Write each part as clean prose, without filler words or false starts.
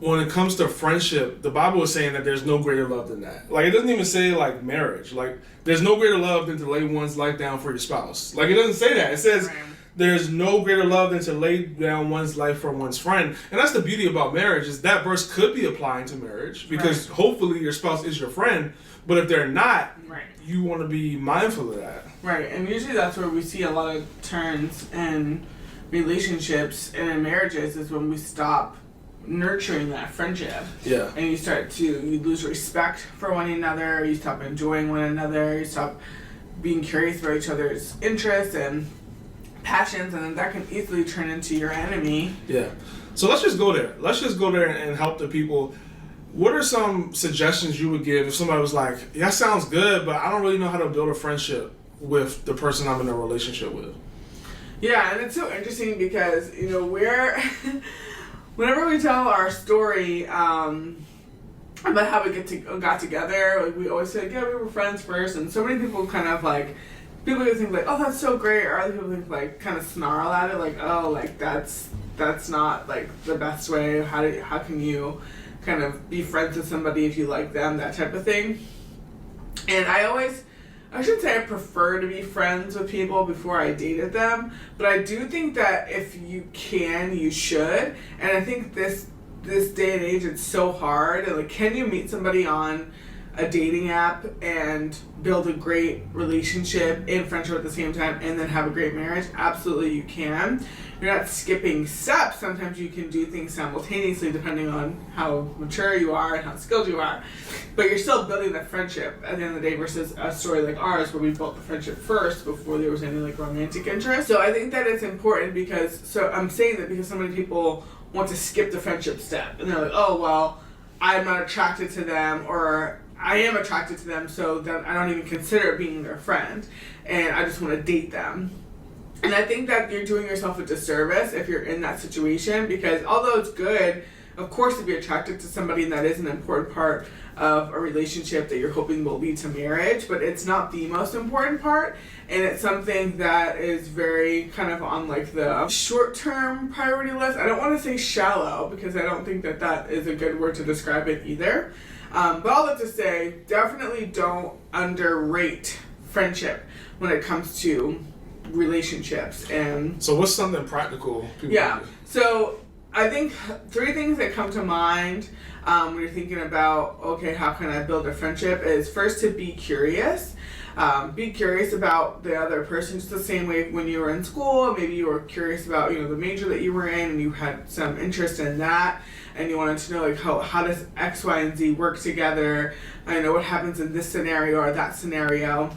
when it comes to friendship, the Bible is saying that there's no greater love than that. Like, it doesn't even say, like, marriage. Like, there's no greater love than to lay one's life down for your spouse. Like, it doesn't say that. It says there's no greater love than to lay down one's life for one's friend. And that's the beauty about marriage, is that verse could be applying to marriage, because hopefully your spouse is your friend. But if they're not, you want to be mindful of that. Right, and usually that's where we see a lot of turns in relationships and in marriages, is when we stop nurturing that friendship. Yeah. And you lose respect for one another, you stop enjoying one another, you stop being curious about each other's interests and passions, and then that can easily turn into your enemy. Yeah. So let's just go there. Let's just go there and help the people. What are some suggestions you would give if somebody was like, yeah, that sounds good, but I don't really know how to build a friendship with the person I'm in a relationship with? Yeah, and it's so interesting because, whenever we tell our story about how we got together, like, we always say, yeah, we were friends first, and so many people kind of like, people think like, oh, that's so great, or other people think like, kind of snarl at it, like, oh, like that's not like the best way. How can you kind of be friends with somebody if you like them, that type of thing. And I should say I prefer to be friends with people before I dated them, but I do think that if you can, you should. And I think this day and age, it's so hard. Like, can you meet somebody on a dating app and build a great relationship and friendship at the same time and then have a great marriage? Absolutely you can. You're not skipping steps. Sometimes you can do things simultaneously depending on how mature you are and how skilled you are. But you're still building that friendship at the end of the day, versus a story like ours where we built the friendship first before there was any like romantic interest. So I think that it's important I'm saying that because so many people want to skip the friendship step. And they're like, oh, well, I'm not attracted to them, or I am attracted to them, so then I don't even consider being their friend, and I just want to date them. And I think that you're doing yourself a disservice if you're in that situation, because although it's good, of course, to be attracted to somebody, and that is an important part of a relationship that you're hoping will lead to marriage, but it's not the most important part, and it's something that is very kind of on like the short-term priority list. I don't want to say shallow, because I don't think that is a good word to describe it either. But all that to say, definitely don't underrate friendship when it comes to relationships. And so what's something practical people do? Do? So I think 3 things that come to mind when you're thinking about, okay, how can I build a friendship, is first to be curious. Be curious about the other person, just the same way when you were in school, maybe you were curious about, the major that you were in and you had some interest in that, and you wanted to know like how does X, Y, and Z work together, what happens in this scenario or that scenario.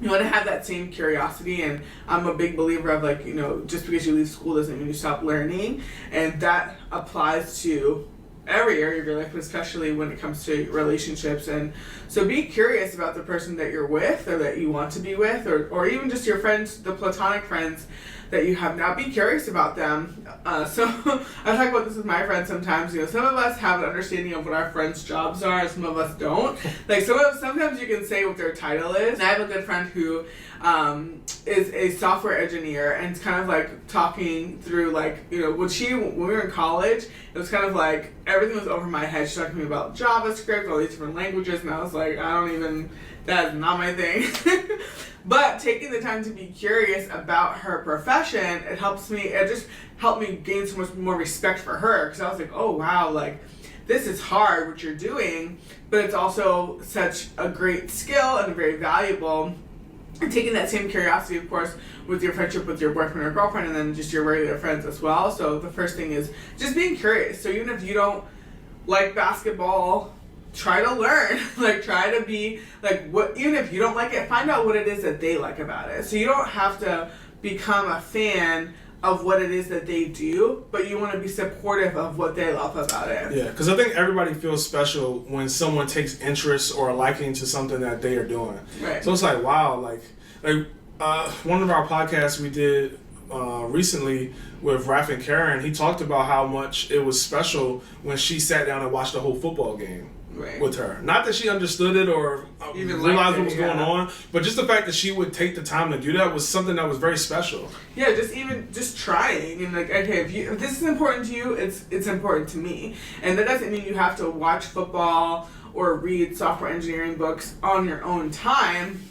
You want to have that same curiosity, and I'm a big believer of like, just because you leave school doesn't mean you stop learning, and that applies to every area of your life, especially when it comes to relationships. And so be curious about the person that you're with, or that you want to be with, or even just your friends, the platonic friends that you have now. Be curious about them. So I talk about this with my friends sometimes. Some of us have an understanding of what our friends' jobs are, and some of us don't. Like sometimes you can say what their title is. And I have a good friend who is a software engineer, and it's kind of like talking through like, when we were in college, it was kind of like everything was over my head. She talked to me about JavaScript, all these different languages, and I was like, that is not my thing. But taking the time to be curious about her profession, it just helped me gain so much more respect for her, because I was like, oh wow, like this is hard what you're doing, but it's also such a great skill and very valuable. And taking that same curiosity, of course, with your friendship with your boyfriend or girlfriend, and then just your regular friends as well. So the first thing is just being curious. So even if you don't like basketball, try to learn. Like, try to be like, even if you don't like it, find out what it is that they like about it. So you don't have to become a fan of what it is that they do, but you want to be supportive of what they love about it. Yeah, because I think everybody feels special when someone takes interest or a liking to something that they are doing. Right. So it's like, wow, like one of our podcasts we did recently with Raph and Karen, he talked about how much it was special when she sat down and watched the whole football game. Right. with her. Not that she understood it or Even realized liked what was it, going yeah. on, but just the fact that she would take the time to do that was something that was very special. Yeah, just trying and like, okay, if this is important to you, it's important to me, and that doesn't mean you have to watch football or read software engineering books on your own time.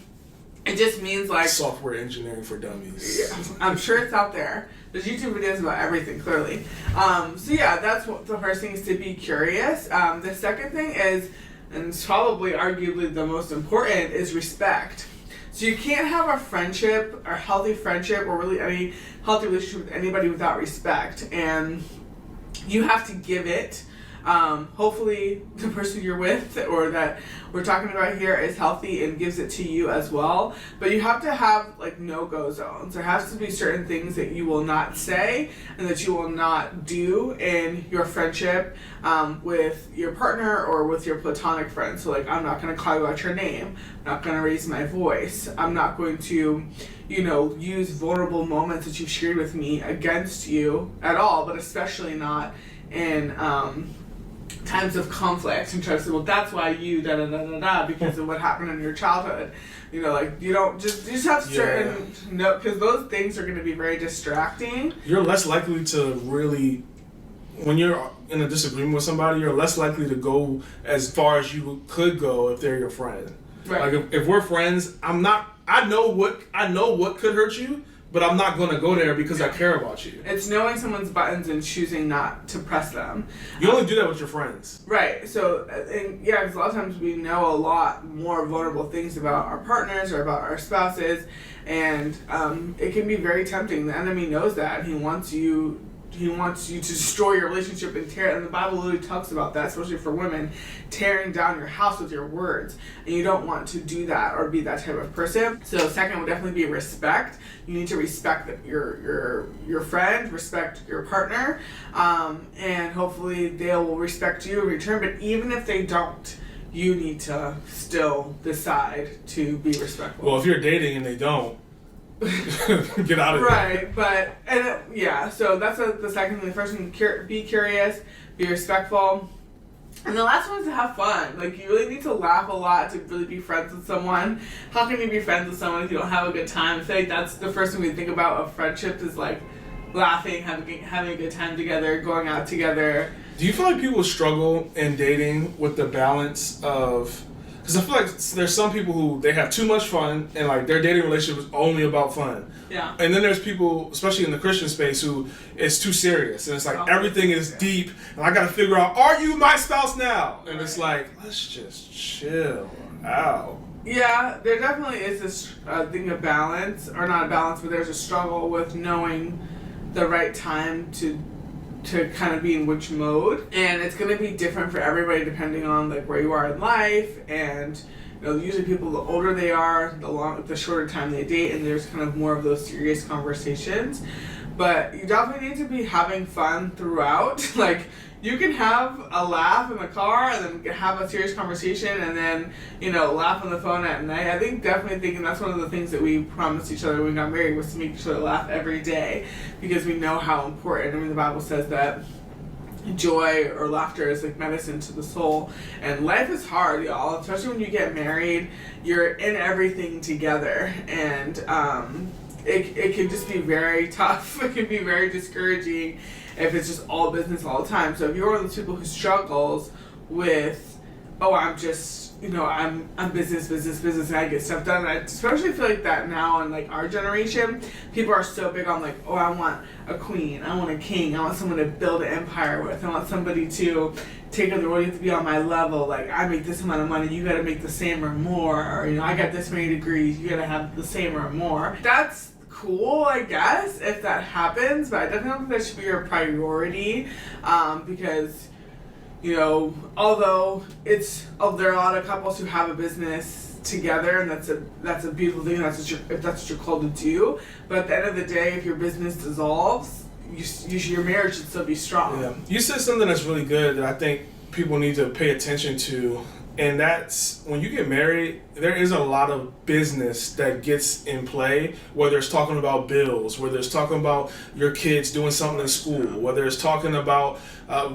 It just means like Software engineering for dummies. Yeah, I'm sure it's out there. There's YouTube videos about everything, clearly. So yeah, that's what the first thing is, to be curious. The second thing is, and it's probably arguably the most important, is respect. So you can't have a friendship, or healthy friendship, or really any healthy relationship with anybody without respect. And you have to give it. Hopefully the person you're with or that we're talking about here is healthy and gives it to you as well. But you have to have like no-go zones. There has to be certain things that you will not say and that you will not do in your friendship with your partner or with your platonic friends. So like, I'm not going to call you out your name. I'm not going to raise my voice. I'm not going to, use vulnerable moments that you've shared with me against you at all, but especially not in times of conflict and try to say, well, that's why you because of what happened in your childhood. You just have certain because those things are going to be very distracting. You're less likely to really, when you're in a disagreement with somebody, you're less likely to go as far as you could go if they're your friend. Right. Like if we're friends, I know what could hurt you, but I'm not going to go there because I care about you. It's knowing someone's buttons and choosing not to press them. You only do that with your friends. Right. So, because a lot of times we know a lot more vulnerable things about our partners or about our spouses, and it can be very tempting. The enemy knows that, and he wants you to destroy your relationship and tear. And the Bible literally talks about that, especially for women, tearing down your house with your words. And you don't want to do that or be that type of person. So second would definitely be respect. You need to respect your friend, respect your partner, and hopefully they will respect you in return. But even if they don't, you need to still decide to be respectful. Well, if you're dating and they don't, get out of there. Right, so that's the second thing. The first one, be curious, be respectful. And the last one is to have fun. Like, you really need to laugh a lot to really be friends with someone. How can you be friends with someone if you don't have a good time? I feel like that's the first thing we think about of friendship is like laughing, having a good time together, going out together. Do you feel like people struggle in dating with the balance of... Because I feel like there's some people who they have too much fun and like their dating relationship is only about fun. Yeah. And then there's people, especially in the Christian space, who it's too serious and it's like everything is deep and I gotta figure out, are you my spouse now? And it's like, let's just chill out. Yeah, there definitely is this thing of balance, or not a balance, but there's a struggle with knowing the right time to kind of be in which mode, and it's going to be different for everybody depending on like where you are in life, and usually people, the older they are, the shorter time they date, and there's kind of more of those serious conversations. But you definitely need to be having fun throughout. Like, you can have a laugh in the car and then have a serious conversation and then, laugh on the phone at night. I think definitely thinking that's one of the things that we promised each other when we got married, was to make each other laugh every day, because we know how important. I mean, the Bible says that joy or laughter is like medicine to the soul, and life is hard, y'all, especially when you get married. You're in everything together, and it can just be very tough. It can be very discouraging if it's just all business all the time. So if you're one of those people who struggles with, I'm just, I'm business, and I get stuff done. I especially feel like that now in like our generation, people are so big on like, I want a queen, I want a king, I want someone to build an empire with, I want somebody to take on the role, you have to be on my level, like I make this amount of money, you gotta make the same or more, or I got this many degrees, you gotta have the same or more. That's cool, I guess, if that happens, but I definitely don't think that should be your priority, because although there are a lot of couples who have a business together, and that's a beautiful thing, if that's what you're called to do. But at the end of the day, if your business dissolves, your marriage should still be strong. Yeah. You said something that's really good that I think people need to pay attention to And that's when you get married, there is a lot of business that gets in play, whether it's talking about bills, whether it's talking about your kids doing something in school, whether it's talking about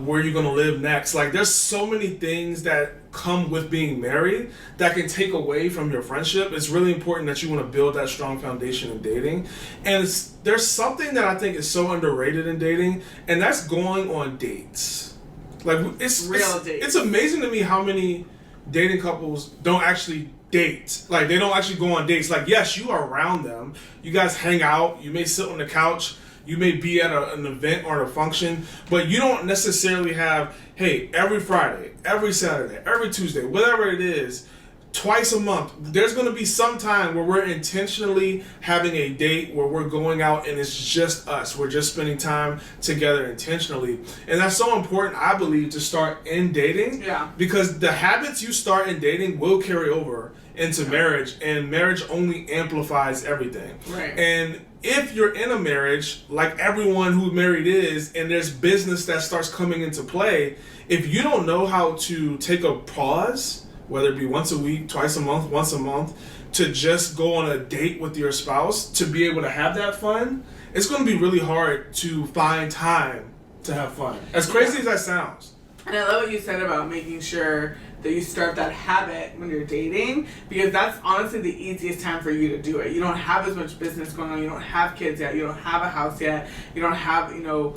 where you're going to live next. Like, there's so many things that come with being married that can take away from your friendship. It's really important that you want to build that strong foundation in dating. And there's something that I think is so underrated in dating, and that's going on dates. Like, it's amazing to me how many dating couples don't actually date. Like, they don't actually go on dates. Like, yes, you are around them. You guys hang out. You may sit on the couch. You may be at an event or a function, but you don't necessarily have, hey, every Friday, every Saturday, every Tuesday, whatever it is, twice a month, there's going to be some time where we're intentionally having a date where we're going out and it's just us. We're just spending time together intentionally. And that's so important, I believe, to start in dating. Yeah. Because the habits you start in dating will carry over into marriage, and marriage only amplifies everything. Right. And if you're in a marriage, like everyone who married is, and there's business that starts coming into play, if you don't know how to take a pause, whether it be once a week, twice a month, once a month, to just go on a date with your spouse, to be able to have that fun, it's going to be really hard to find time to have fun. As crazy as that sounds. And I love what you said about making sure that you start that habit when you're dating, because that's honestly the easiest time for you to do it. You don't have as much business going on. You don't have kids yet. You don't have a house yet. You don't have,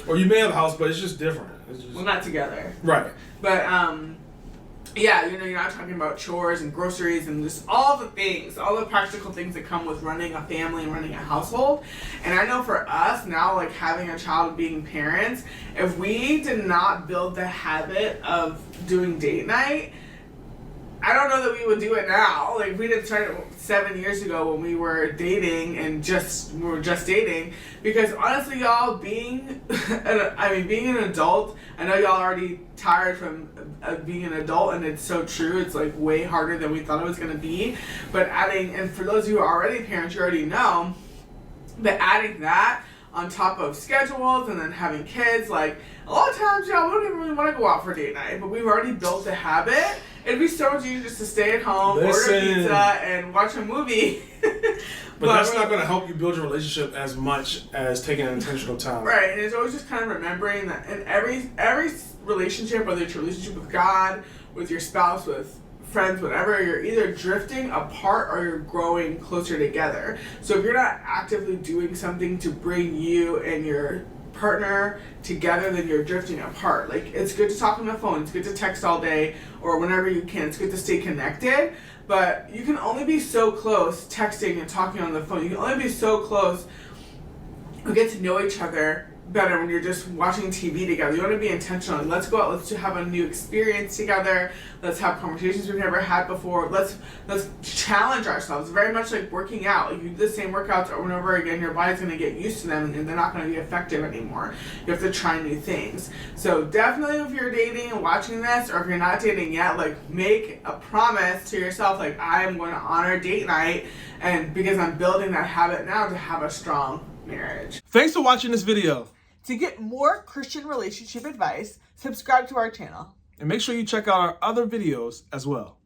Or you may have a house, but it's just different. Well, not together. Right. But, yeah, you're not talking about chores and groceries and just all the things, all the practical things that come with running a family and running a household. And I know for us now, like having a child and being parents, if we did not build the habit of doing date night, I don't know that we would do it now. Like, we didn't start it 7 years ago when we were dating and we were just dating. Because honestly, y'all, being an adult, I know y'all already tired from being an adult, and it's so true. It's like way harder than we thought it was going to be. But and for those of you who are already parents, you already know. But adding that on top of schedules and then having kids, like a lot of times, y'all, we don't even really want to go out for date night, but we've already built the habit. It'd be so much easier just to stay at home, order pizza, and watch a movie. But that's not going to help you build your relationship as much as taking an intentional time. Right, and it's always just kind of remembering that in every relationship, whether it's your relationship with God, with your spouse, with friends, whatever, you're either drifting apart or you're growing closer together. So if you're not actively doing something to bring you and your partner together, then you're drifting apart. Like, it's good to talk on the phone, it's good to text all day or whenever you can, it's good to stay connected, but you can only be so close texting and talking on the phone. You can only be so close or get to know each other better when you're just watching TV together. You want to be intentional. Let's go out, let's have a new experience together, let's have conversations we've never had before, let's challenge ourselves. Very much like working out. If you do the same workouts over and over again, your body's going to get used to them and they're not going to be effective anymore. You have to try new things. So definitely, if you're dating and watching this, or if you're not dating yet, like, make a promise to yourself, like, I am going to honor date night, and because I'm building that habit now to have a strong marriage. Thanks for watching this video. To get more Christian relationship advice, subscribe to our channel. And make sure you check out our other videos as well.